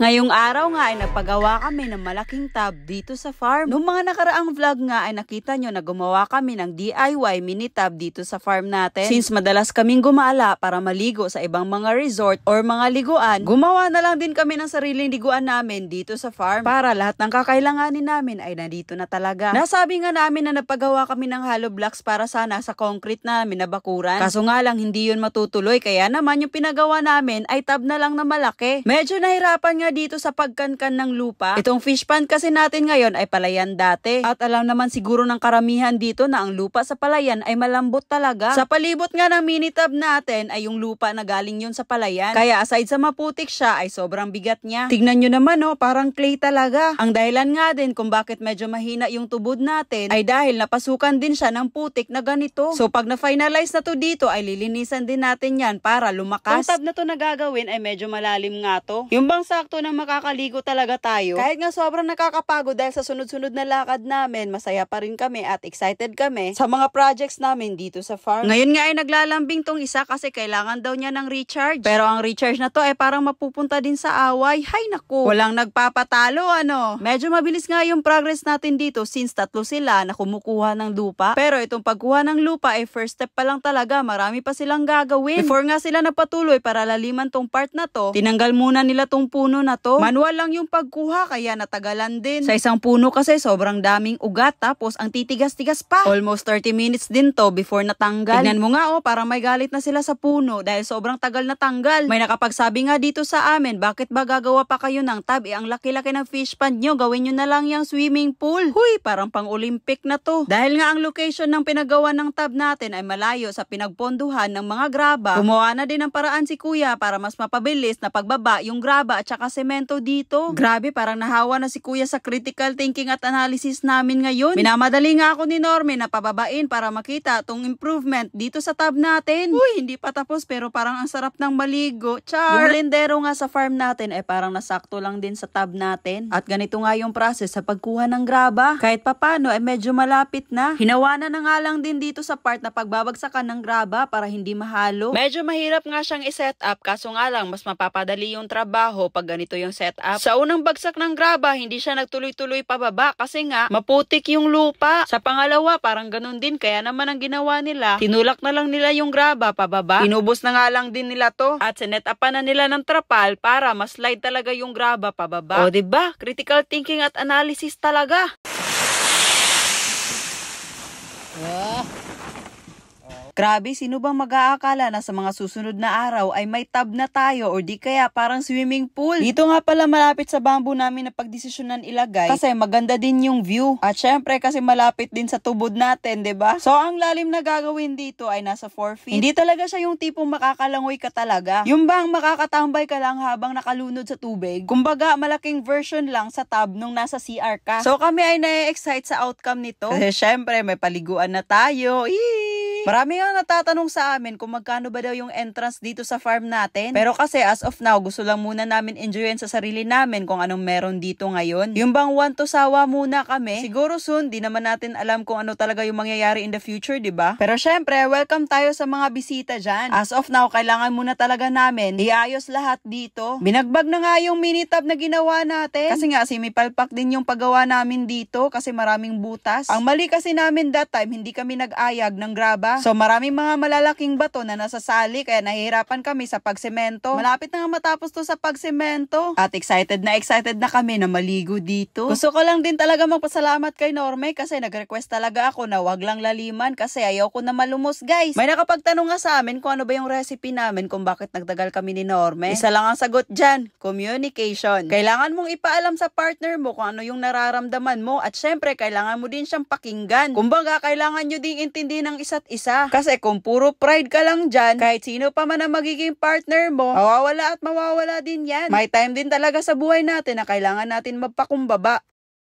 Ngayong araw nga ay nagpagawa kami ng malaking tub dito sa farm. Noong mga nakaraang vlog nga ay nakita nyo na gumawa kami ng DIY mini tub dito sa farm natin. Since madalas kaming gumala para maligo sa ibang mga resort or mga liguan, gumawa na lang din kami ng sariling liguan namin dito sa farm para lahat ng kakailanganin namin ay nandito na talaga. Nasabi nga namin na napagawa kami ng hollow blocks para sana sa concrete namin na bakuran. Kaso nga lang hindi yun matutuloy kaya naman yung pinagawa namin ay tub na lang na malaki. Medyo nahirapan nga dito sa pagkankan ng lupa. Itong fish pond kasi natin ngayon ay palayan dati. At alam naman siguro ng karamihan dito na ang lupa sa palayan ay malambot talaga. Sa palibot nga ng mini tub natin ay yung lupa na galing yun sa palayan. Kaya aside sa maputik siya ay sobrang bigat niya. Tignan nyo naman parang clay talaga. Ang dahilan nga din kung bakit medyo mahina yung tubod natin ay dahil napasukan din siya ng putik na ganito. So pag na-finalize na to dito ay lilinisan din natin yan para lumakas. Yung tub na to na gagawin ay medyo malalim nga to. Yung bang sakto na makakaligo talaga tayo. Kahit nga sobrang nakakapagod dahil sa sunod-sunod na lakad namin, masaya pa rin kami at excited kami sa mga projects namin dito sa farm. Ngayon nga ay naglalambing tong isa kasi kailangan daw niya ng recharge. Pero ang recharge na to ay parang mapupunta din sa away. Hay naku, walang nagpapatalo Medyo mabilis nga yung progress natin dito since tatlo sila na kumukuha ng lupa. Pero itong pagkuha ng lupa ay first step pa lang talaga. Marami pa silang gagawin. Before nga sila napatuloy para laliman tong part na to, tinanggal muna nila tong puno na to. Manual lang yung pagkuha kaya natagalan din. Sa isang puno kasi sobrang daming ugat tapos ang titigas-tigas pa. Almost 30 minutes din to before natanggal. Tignan mo nga parang may galit na sila sa puno dahil sobrang tagal na tanggal. May nakapagsabi nga dito sa amin, bakit ba gagawa pa kayo ng tub? Ang laki-laki ng fish pond nyo, gawin nyo na lang yung swimming pool. Huy, parang pang-Olympic na to. Dahil nga ang location ng pinagawa ng tub natin ay malayo sa pinagponduhan ng mga graba, gumawa na din ng paraan si kuya para mas mapabilis na pagbaba yung graba at saka semento dito. Grabe, parang nahawa na si kuya sa critical thinking at analysis namin ngayon. Minamadali nga ako ni Norme na pababain para makita tong improvement dito sa tub natin. Uy, hindi pa tapos pero parang ang sarap ng maligo. Char! Yung lindero nga sa farm natin ay parang nasakto lang din sa tub natin. At ganito nga yung process sa pagkuha ng graba. Kahit papano ay medyo malapit na. Hinawanan na nga lang din dito sa part na pagbabagsakan ng graba para hindi mahalo. Medyo mahirap nga siyang i-set up kaso nga lang mas mapapadali yung trabaho pag ganito yung setup. Sa unang bagsak ng graba, hindi siya nagtuloy-tuloy pababa kasi nga maputik yung lupa. Sa pangalawa, parang ganun din kaya naman ang ginawa nila, tinulak na lang nila yung graba pababa. Inubos na nga lang din nila to at sinet upan na nila ng trapal para ma-slide talaga yung graba pababa. O diba? Critical thinking at analysis talaga. Grabe, sino bang mag-aakala na sa mga susunod na araw ay may tub na tayo or di kaya parang swimming pool? Dito nga pala malapit sa bamboo namin na pagdesisyonan ilagay kasi maganda din yung view. At syempre kasi malapit din sa tubod natin, 'di ba? So ang lalim na gagawin dito ay nasa 4 feet. Hindi talaga siya yung tipong makakalangoy ka talaga. Yung bang makakatambay ka lang habang nakalunod sa tubig. Kumbaga malaking version lang sa tub nung nasa CR ka. So kami ay na-excite sa outcome nito. Kasi syempre may paliguan na tayo. Marami nga natatanong sa amin kung magkano ba daw yung entrance dito sa farm natin. Pero kasi as of now, gusto lang muna namin enjoyin sa sarili namin kung anong meron dito ngayon. Yung bang want to sawa muna kami, siguro soon, di naman natin alam kung ano talaga yung mangyayari in the future, di ba? Pero syempre, welcome tayo sa mga bisita dyan. As of now, kailangan muna talaga namin iayos lahat dito. Binagbag na nga yung mini tub na ginawa natin. Kasi nga, simipalpak din yung paggawa namin dito kasi maraming butas. Ang mali kasi namin that time, hindi kami nag-ayag ng graba. So maraming mga malalaking bato na nasasali kaya nahihirapan kami sa pagsemento. Malapit na nga matapos to sa pagsemento. At excited na kami na maligo dito. Gusto ko lang din talaga magpasalamat kay Norme kasi nag-request talaga ako na wag lang laliman kasi ayaw ko na malumos guys. May nakapagtanong nga sa amin kung ano ba yung recipe namin kung bakit nagtagal kami ni Norme. Isa lang ang sagot dyan, communication. Kailangan mong ipaalam sa partner mo kung ano yung nararamdaman mo at syempre kailangan mo din siyang pakinggan. Kumbaga kailangan nyo ding intindihin ng isa't isa. Kasi kung puro pride ka lang dyan, kahit sino pa man ang magiging partner mo, mawawala at mawawala din yan. May time din talaga sa buhay natin na kailangan natin magpakumbaba.